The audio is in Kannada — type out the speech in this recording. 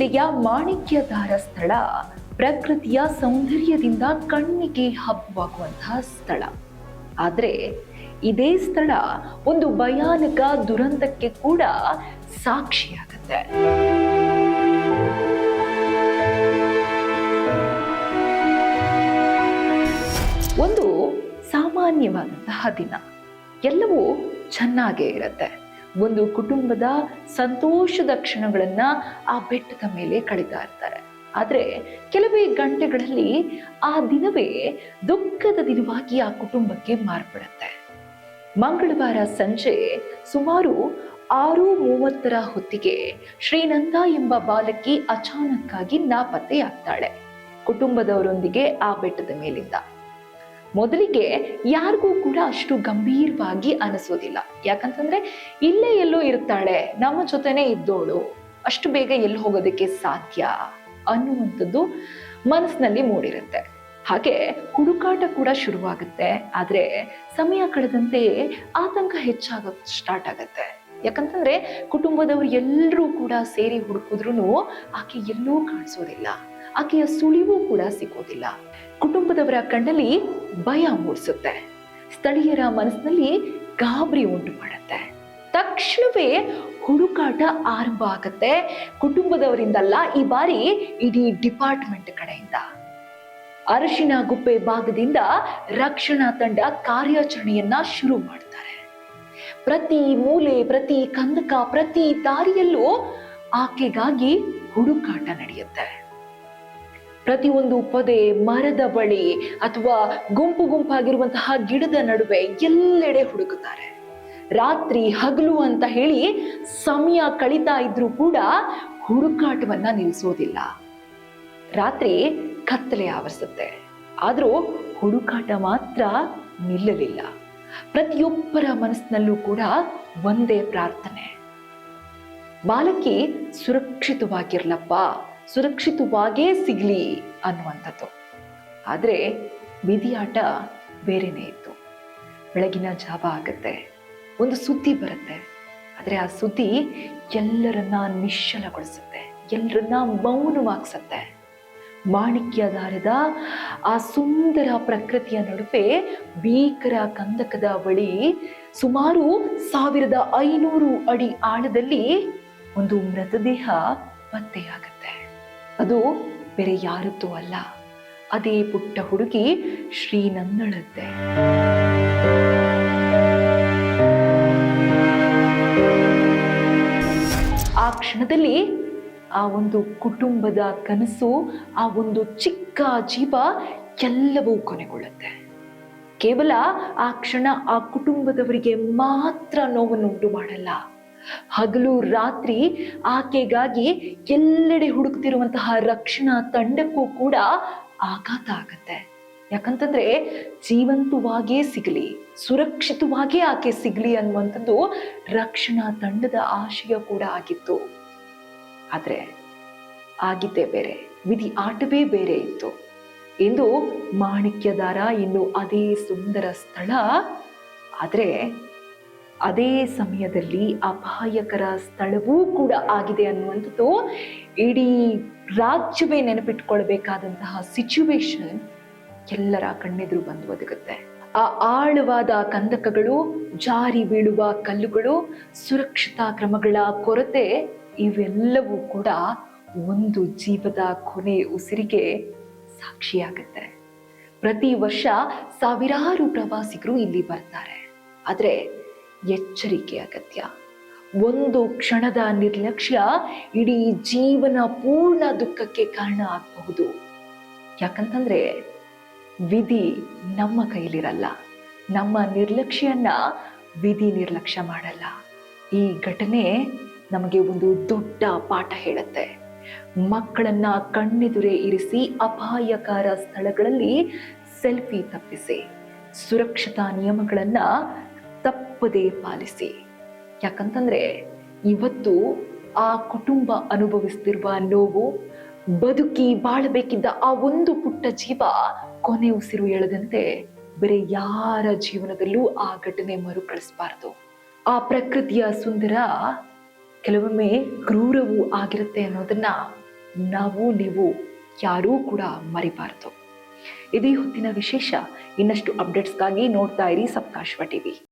ಜಿಲ್ಲೆಯ ಮಾಣಿಕ್ಯಧಾರ ಸ್ಥಳ ಪ್ರಕೃತಿಯ ಸೌಂದರ್ಯದಿಂದ ಕಣ್ಣಿಗೆ ಹಬ್ಬವಾಗುವಂತಹ ಸ್ಥಳ. ಆದರೆ ಇದೇ ಸ್ಥಳ ಒಂದು ಭಯಾನಕ ದುರಂತಕ್ಕೆ ಕೂಡ ಸಾಕ್ಷಿಯಾಗುತ್ತೆ. ಒಂದು ಸಾಮಾನ್ಯವಾದಂತಹ ದಿನ, ಎಲ್ಲವೂ ಚೆನ್ನಾಗೇ ಇರುತ್ತೆ. ಒಂದು ಕುಟುಂಬದ ಸಂತೋಷದ ಕ್ಷಣಗಳನ್ನ ಆ ಬೆಟ್ಟದ ಮೇಲೆ ಕಳೀತಾ ಇರ್ತಾರೆ. ಆದ್ರೆ ಕೆಲವೇ ಗಂಟೆಗಳಲ್ಲಿ ಆ ದಿನವೇ ದುಃಖದ ದಿನವಾಗಿ ಆ ಕುಟುಂಬಕ್ಕೆ ಮಾರ್ಪಡುತ್ತೆ. ಮಂಗಳವಾರ ಸಂಜೆ ಸುಮಾರು 6:30 ಹೊತ್ತಿಗೆ ಶ್ರೀನಂದ ಎಂಬ ಬಾಲಕಿ ಅಚಾನಕ್ಕಾಗಿ ನಾಪತ್ತೆಯಾಗ್ತಾಳೆ ಕುಟುಂಬದವರೊಂದಿಗೆ ಆ ಬೆಟ್ಟದ ಮೇಲಿಂದ. ಮೊದಲಿಗೆ ಯಾರಿಗೂ ಕೂಡ ಅಷ್ಟು ಗಂಭೀರವಾಗಿ ಅನಿಸೋದಿಲ್ಲ. ಯಾಕಂತಂದ್ರೆ ಇಲ್ಲೇ ಎಲ್ಲೋ ಇರ್ತಾಳೆ, ನಮ್ಮ ಜೊತೆನೆ ಇದ್ದೋಳು, ಅಷ್ಟು ಬೇಗ ಎಲ್ಲಿ ಹೋಗೋದಕ್ಕೆ ಸಾಧ್ಯ ಅನ್ನುವಂಥದ್ದು ಮನಸ್ಸಿನಲ್ಲಿ ಮೂಡಿರುತ್ತೆ. ಹಾಗೆ ಹುಡುಕಾಟ ಕೂಡ ಶುರುವಾಗುತ್ತೆ. ಆದ್ರೆ ಸಮಯ ಕಳೆದಂತೆ ಆತಂಕ ಹೆಚ್ಚಾಗಕ್ ಸ್ಟಾರ್ಟ್ ಆಗತ್ತೆ. ಯಾಕಂತಂದ್ರೆ ಕುಟುಂಬದವರು ಎಲ್ಲರೂ ಕೂಡ ಸೇರಿ ಹುಡುಕಿದ್ರು ಆಕೆ ಎಲ್ಲೂ ಕಾಣಿಸೋದಿಲ್ಲ, ಆಕೆಯ ಸುಳಿವು ಕೂಡ ಸಿಗೋದಿಲ್ಲ. ಕುಟುಂಬದವರ ಕಣ್ಣಲ್ಲಿ ಭಯ ಮೂಡಿಸುತ್ತೆ, ಸ್ಥಳೀಯರ ಮನಸ್ಸಿನಲ್ಲಿ ಗಾಬರಿ ಉಂಟು ಮಾಡುತ್ತೆ. ತಕ್ಷಣವೇ ಹುಡುಕಾಟ ಆರಂಭ ಆಗತ್ತೆ. ಕುಟುಂಬದವರಿಂದಲ್ಲ, ಈ ಬಾರಿ ಇಡೀ ಡಿಪಾರ್ಟ್ಮೆಂಟ್ ಕಡೆಯಿಂದ. ಅರಶಿನ ಗುಪ್ಪೆ ಭಾಗದಿಂದ ರಕ್ಷಣಾ ತಂಡ ಕಾರ್ಯಾಚರಣೆಯನ್ನ ಶುರು ಮಾಡ್ತಾರೆ. ಪ್ರತಿ ಮೂಲೆ, ಪ್ರತಿ ಕಂದಕ, ಪ್ರತಿ ದಾರಿಯಲ್ಲೂ ಆಕೆಗಾಗಿ ಹುಡುಕಾಟ ನಡೆಯುತ್ತೆ. ಪ್ರತಿಯೊಂದು ಪೊದೆ, ಮರದ ಬಳಿ ಅಥವಾ ಗುಂಪು ಗುಂಪಾಗಿರುವಂತಹ ಗಿಡದ ನಡುವೆ ಎಲ್ಲೆಡೆ ಹುಡುಕುತ್ತಾರೆ. ರಾತ್ರಿ ಹಗಲು ಅಂತ ಹೇಳಿ ಸಮಯ ಕಳೀತಾ ಇದ್ರೂ ಕೂಡ ಹುಡುಕಾಟವನ್ನ ನಿಲ್ಲಿಸೋದಿಲ್ಲ. ರಾತ್ರಿ ಕತ್ತಲೆ ಆವರಿಸುತ್ತೆ, ಆದ್ರೂ ಹುಡುಕಾಟ ಮಾತ್ರ ನಿಲ್ಲಲಿಲ್ಲ. ಪ್ರತಿಯೊಬ್ಬರ ಮನಸ್ಸಿನಲ್ಲೂ ಕೂಡ ಒಂದೇ ಪ್ರಾರ್ಥನೆ, ಬಾಲಕಿ ಸುರಕ್ಷಿತವಾಗಿರ್ಲಪ್ಪ, ಸುರಕ್ಷಿತವಾಗೇ ಸಿಗ್ಲಿ ಅನ್ನುವಂಥದ್ದು. ಆದ್ರೆ ವಿಧಿಯಾಟ ಬೇರೆನೇ ಇತ್ತು. ಬೆಳಗಿನ ಜಾವ ಆಗತ್ತೆ, ಒಂದು ಸುದ್ದಿ ಬರುತ್ತೆ. ಆದ್ರೆ ಆ ಸುದ್ದಿ ಎಲ್ಲರನ್ನ ನಿಶ್ಚಲಗೊಳಿಸುತ್ತೆ, ಎಲ್ಲರನ್ನ ಮೌನವಾಗಿಸುತ್ತೆ. ಮಾಣಿಕ್ಯಧಾರದ ಆ ಸುಂದರ ಪ್ರಕೃತಿಯ ನಡುವೆ ಭೀಕರ ಕಂದಕದ ಬಳಿ ಸುಮಾರು 1500 ಅಡಿ ಆಳದಲ್ಲಿ ಒಂದು ಮೃತದೇಹ ಪತ್ತೆಯಾಗತ್ತೆ. ಅದು ಬೇರೆ ಯಾರದ್ದೂ ಅಲ್ಲ, ಅದೇ ಪುಟ್ಟ ಹುಡುಗಿ ಶ್ರೀನಂದಳದ್ದೆ. ಆ ಕ್ಷಣದಲ್ಲಿ ಆ ಒಂದು ಕುಟುಂಬದ ಕನಸು, ಆ ಒಂದು ಚಿಕ್ಕ ಜೀವ ಎಲ್ಲವೂ ಕೊನೆಗೊಳ್ಳುತ್ತೆ. ಕೇವಲ ಆ ಕ್ಷಣ ಆ ಕುಟುಂಬದವರಿಗೆ ಮಾತ್ರ ನೋವನ್ನುಂಟು ಮಾಡಲ್ಲ, ಹಗಲು ರಾತ್ರಿ ಆಕೆಗಾಗಿ ಎಲ್ಲೆಡೆ ಹುಡುಕ್ತಿರುವಂತಹ ರಕ್ಷಣಾ ತಂಡಕ್ಕೂ ಕೂಡ ಆಘಾತ ಆಗತ್ತೆ. ಯಾಕಂತಂದ್ರೆ ಜೀವಂತವಾಗೇ ಸಿಗಲಿ, ಸುರಕ್ಷಿತವಾಗೇ ಆಕೆ ಸಿಗ್ಲಿ ಅನ್ನುವಂಥದ್ದು ರಕ್ಷಣಾ ತಂಡದ ಆಶಯ ಕೂಡ ಆಗಿತ್ತು. ಆದ್ರೆ ಆಗಿದ್ದೇ ಬೇರೆ, ವಿಧಿ ಆಟವೇ ಬೇರೆ ಇತ್ತು ಎಂದು ಮಾಣಿಕ್ಯಧಾರ ಇನ್ನು ಅದೇ ಸುಂದರ ಸ್ಥಳ. ಆದ್ರೆ ಅದೇ ಸಮಯದಲ್ಲಿ ಅಪಾಯಕರ ಸ್ಥಳವೂ ಕೂಡ ಆಗಿದೆ ಅನ್ನುವಂಥದ್ದು ಇಡೀ ರಾಜ್ಯವೇ ನೆನಪಿಟ್ಕೊಳ್ಬೇಕಾದಂತಹ ಸಿಚುವೇಶನ್ ಎಲ್ಲರ ಕಣ್ಣೆದುರು ಬಂದು ಒದಗುತ್ತೆ. ಆ ಆಳವಾದ ಕಂದಕಗಳು, ಜಾರಿ ಬೀಳುವ ಕಲ್ಲುಗಳು, ಸುರಕ್ಷತಾ ಕ್ರಮಗಳ ಕೊರತೆ, ಇವೆಲ್ಲವೂ ಕೂಡ ಒಂದು ಜೀವದ ಕೊನೆ ಉಸಿರಿಗೆ ಸಾಕ್ಷಿಯಾಗುತ್ತೆ. ಪ್ರತಿ ವರ್ಷ ಸಾವಿರಾರು ಪ್ರವಾಸಿಗರು ಇಲ್ಲಿ ಬರ್ತಾರೆ. ಆದ್ರೆ ಎಚ್ಚರಿಕೆ ಅಗತ್ಯ. ಒಂದು ಕ್ಷಣದ ನಿರ್ಲಕ್ಷ್ಯ ಇಡೀ ಜೀವನ ಪೂರ್ಣ ದುಃಖಕ್ಕೆ ಕಾರಣ ಆಗಬಹುದು. ಯಾಕಂತಂದ್ರೆ ವಿಧಿ ನಮ್ಮ ಕೈಲಿರಲ್ಲ, ನಮ್ಮ ನಿರ್ಲಕ್ಷ್ಯನ್ನ ವಿಧಿ ನಿರ್ಲಕ್ಷ್ಯ ಮಾಡಲ್ಲ. ಈ ಘಟನೆ ನಮಗೆ ಒಂದು ದೊಡ್ಡ ಪಾಠ ಹೇಳುತ್ತೆ. ಮಕ್ಕಳನ್ನ ಕಣ್ಣೆದುರೇ ಇರಿಸಿ ಅಪಾಯಕರ ಸ್ಥಳಗಳಲ್ಲಿ ಸೆಲ್ಫಿ ತಪ್ಪಿಸಿ, ಸುರಕ್ಷತಾ ನಿಯಮಗಳನ್ನ ತಪ್ಪದೇ ಪಾಲಿಸಿ. ಯಾಕಂತಂದ್ರೆ ಇವತ್ತು ಆ ಕುಟುಂಬ ಅನುಭವಿಸ್ತಿರುವ ನೋವು, ಬದುಕಿ ಬಾಳಬೇಕಿದ್ದ ಆ ಒಂದು ಪುಟ್ಟ ಜೀವ ಕೊನೆ ಉಸಿರು ಎಳೆದಂತೆ ಬೇರೆ ಯಾರ ಜೀವನದಲ್ಲೂ ಆ ಘಟನೆ ಮರುಕಳಿಸಬಾರದು. ಆ ಪ್ರಕೃತಿಯ ಸುಂದರ ಕೆಲವೊಮ್ಮೆ ಕ್ರೂರವೂ ಆಗಿರುತ್ತೆ ಅನ್ನೋದನ್ನ ನಾವು ನೀವು ಯಾರೂ ಕೂಡ ಮರಿಬಾರ್ದು. ಇದು ಈ ಹೊತ್ತಿನ ವಿಶೇಷ. ಇನ್ನಷ್ಟು ಅಪ್ಡೇಟ್ಸ್ಗಾಗಿ ನೋಡ್ತಾ ಇರಿ ಸಪ್ತಾಶ್ವ ಟಿವಿ.